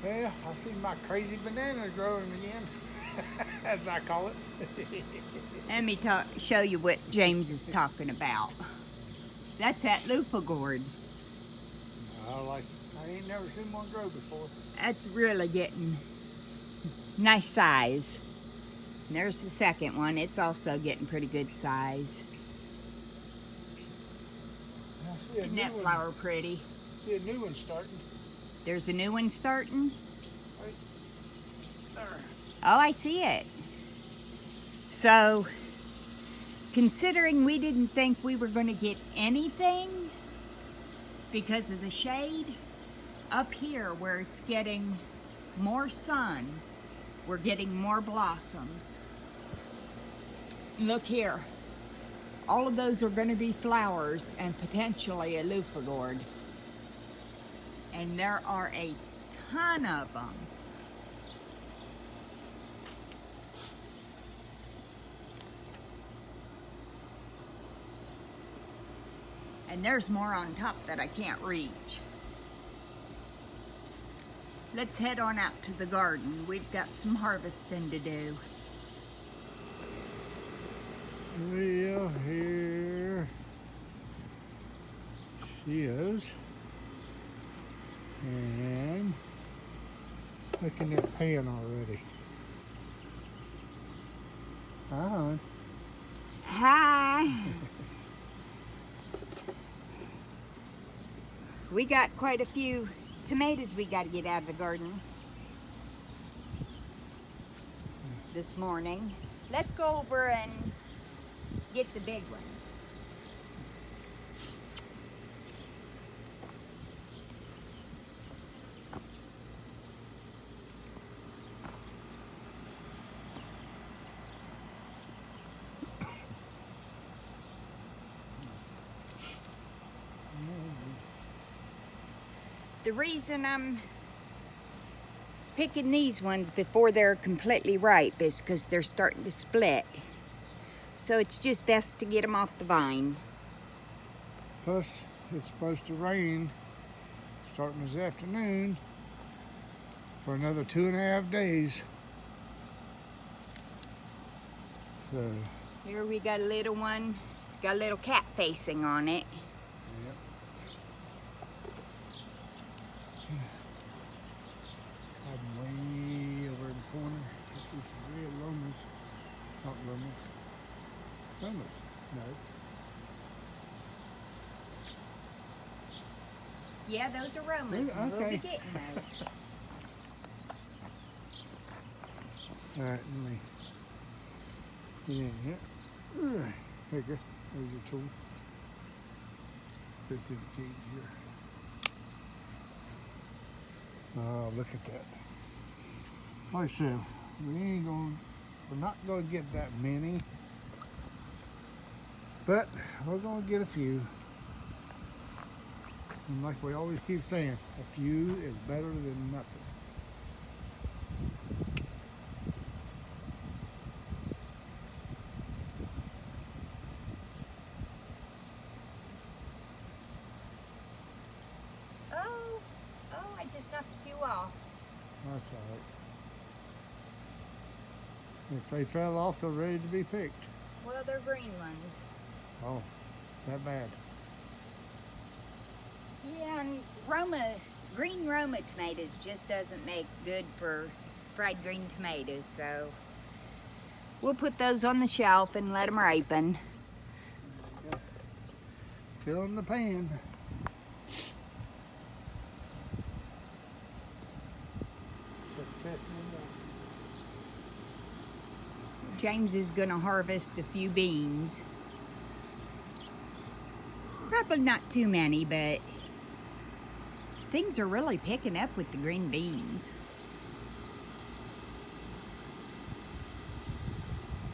Well, I see my crazy banana growing again, as I call it. Let me show you what James is talking about. That's that loofah gourd. I ain't never seen one grow before. That's really getting nice size. And there's the second one. It's also getting pretty good size. I see a Isn't new that one. flower pretty? See a new one starting. There's a new one starting. Right there. Oh, I see it. So, considering we didn't think we were going to get anything because of the shade, up here where it's getting more sun, we're getting more blossoms. Look here. All of those are going to be flowers and potentially a loofah gourd. And there are a ton of them. And there's more on top that I can't reach. Let's head on out to the garden. We've got some harvesting to do. Well, here she is. And look in that pan already. Hi, hon. Hi. We got quite a few tomatoes we got to get out of the garden this morning. Let's go over and get the big ones. The reason I'm picking these ones before they're completely ripe is because they're starting to split. So it's just best to get them off the vine. Plus, it's supposed to rain starting this afternoon for another 2.5 days. So, Here we got a little one. It's got a little cat facing on it. yep. I'm way over in the corner. This is real lomas. Not lomas. Lomas. No. Yeah, those are Romas. Okay. We'll be getting those. All right, let me get in here. There you go. There's your tool. Fits in the cage here. Oh, look at that. Like I said, we're not gonna get that many, but we're gonna get a few. And like we always keep saying, a few is better than nothing. I just knocked a few off. That's all right. If they fell off, they're ready to be picked. Well, they're green ones. Oh, that bad. Yeah, and green Roma tomatoes just doesn't make good for fried green tomatoes, so we'll put those on the shelf and let them ripen. Fill in the pan. James is gonna harvest a few beans. Probably not too many, but things are really picking up with the green beans.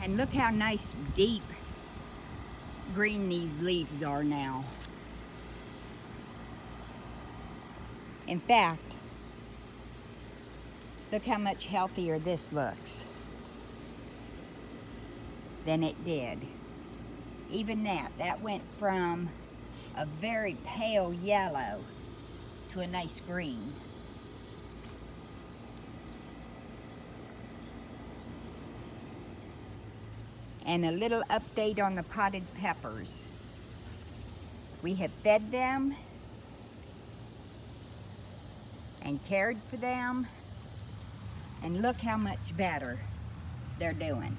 And look how nice, deep green these leaves are now. In fact, look how much healthier this looks than it did. Even that went from a very pale yellow to a nice green. and a little update on the potted peppers. We have fed them and cared for them, and look how much better they're doing.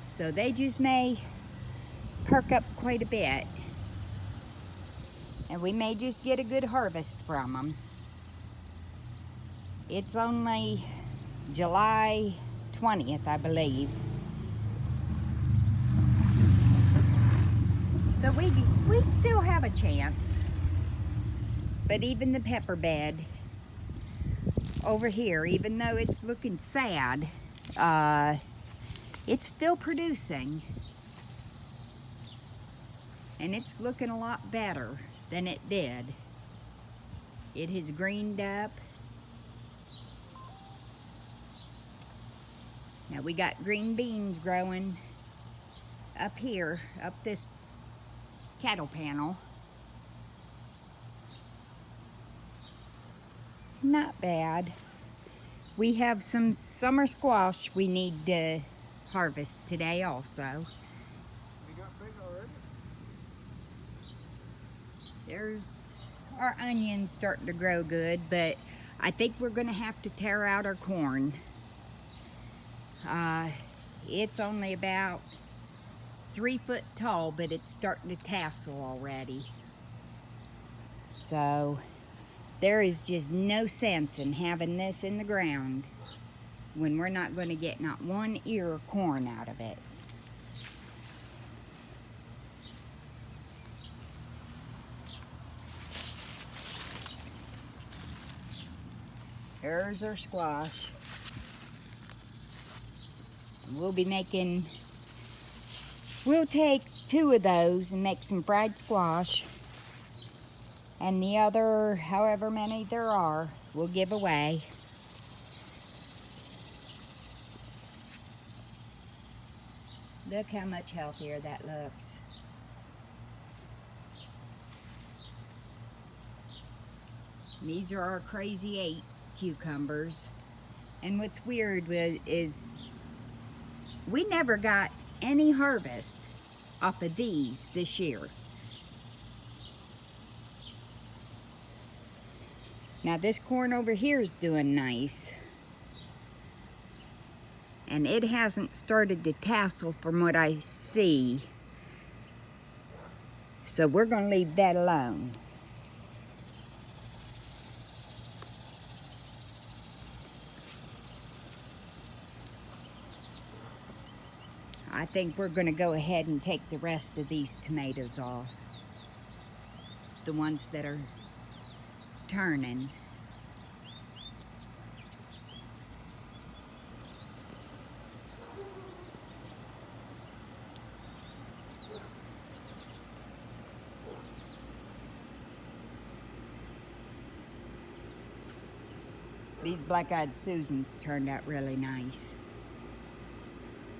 So they just may perk up quite a bit, and we may just get a good harvest from them. It's only July 20th, I believe. So we still have a chance. But even the pepper bed over here, even though it's looking sad, it's still producing. And it's looking a lot better than it did. It has greened up. Now we got green beans growing up here, up this cattle panel. Not bad. We have some summer squash we need to harvest today also. They got big already? There's our onions starting to grow good, but I think we're gonna have to tear out our corn. It's only about 3 foot tall, but it's starting to tassel already. So there is just no sense in having this in the ground when we're not going to get not one ear of corn out of it. There's our squash. We'll take 2 of those and make some fried squash. And the other, however many there are, we'll give away. Look how much healthier that looks. These are our Crazy 8 cucumbers. And what's weird is we never got any harvest off of these this year. Now this corn over here is doing nice. And it hasn't started to tassel from what I see. So we're going to leave that alone. I think we're going to go ahead and take the rest of these tomatoes off. The ones that are turning. These black-eyed Susans turned out really nice.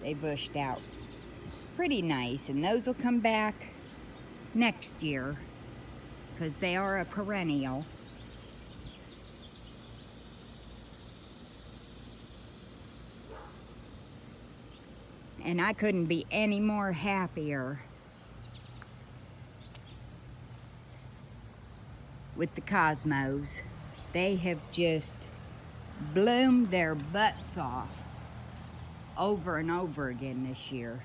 They bushed out pretty nice, and those will come back next year because they are a perennial. And I couldn't be any more happier with the Cosmos. They have just bloomed their butts off over and over again this year.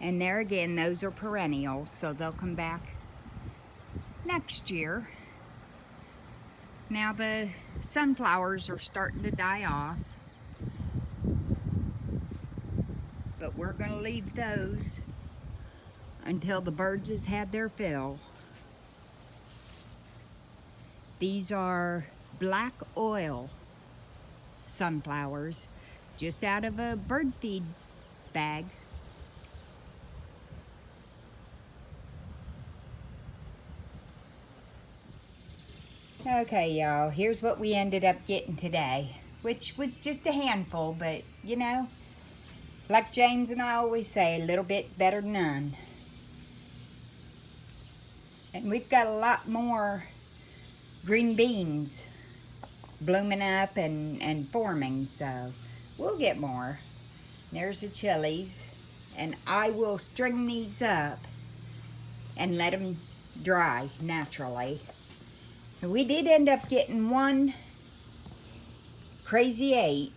And there again, those are perennials, so they'll come back next year. Now the sunflowers are starting to die off, but we're going to leave those until the birds has had their fill. These are black oil sunflowers, just out of a bird feed bag. Okay, y'all, here's what we ended up getting today, which was just a handful, but you know, like James and I always say, a little bit's better than none. And we've got a lot more green beans blooming up and forming, so we'll get more. There's the chilies, and I will string these up and let them dry naturally. We did end up getting one Crazy 8.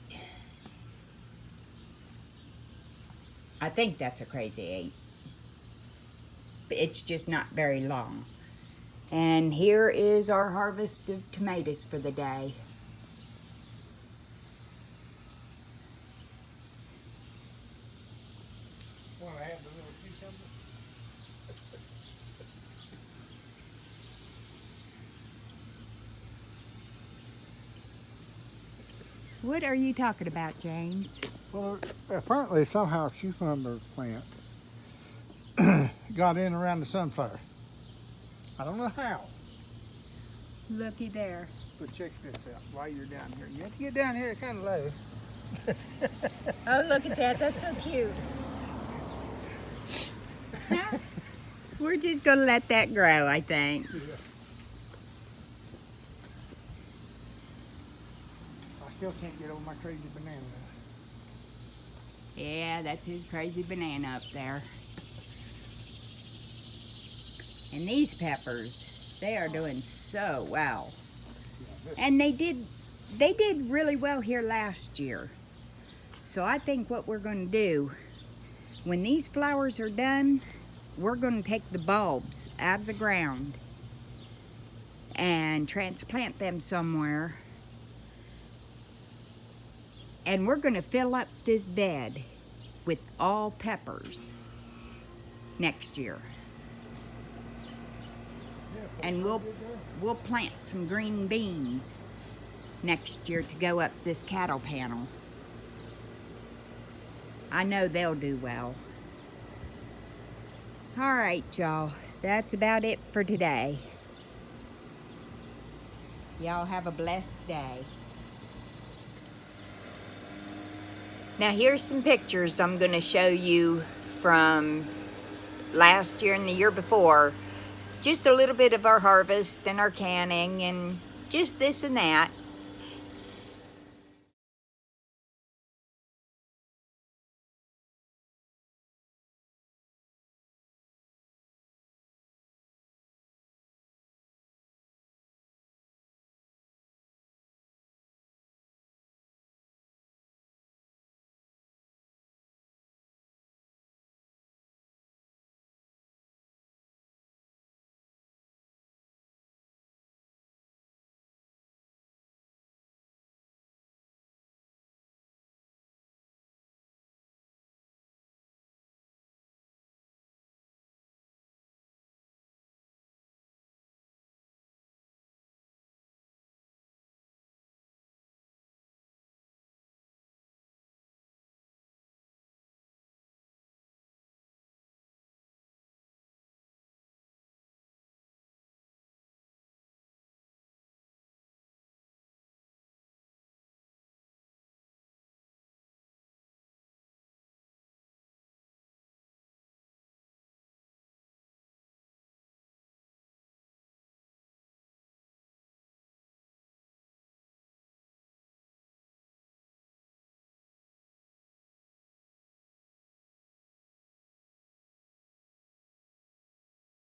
I think that's a Crazy 8. But it's just not very long. And here is our harvest of tomatoes for the day. Want to have the little cucumber? What are you talking about, James? Well, apparently somehow a cucumber plant got in around the sunflower. I don't know how. Looky there. But check this out while you're down here. You have to get down here kind of low. Oh, look at that. That's so cute. We're just going to let that grow, I think. Yeah. I still can't get over my crazy banana. Yeah, that's his crazy banana up there. And these peppers, they are doing so well. And they did really well here last year. So I think what we're going to do, when these flowers are done, we're going to take the bulbs out of the ground and transplant them somewhere. And we're going to fill up this bed with all peppers next year. And we'll plant some green beans next year to go up this cattle panel. I know they'll do well. All right, y'all. That's about it for today. Y'all have a blessed day. Now here's some pictures I'm going to show you from last year and the year before. Just a little bit of our harvest and our canning and just this and that.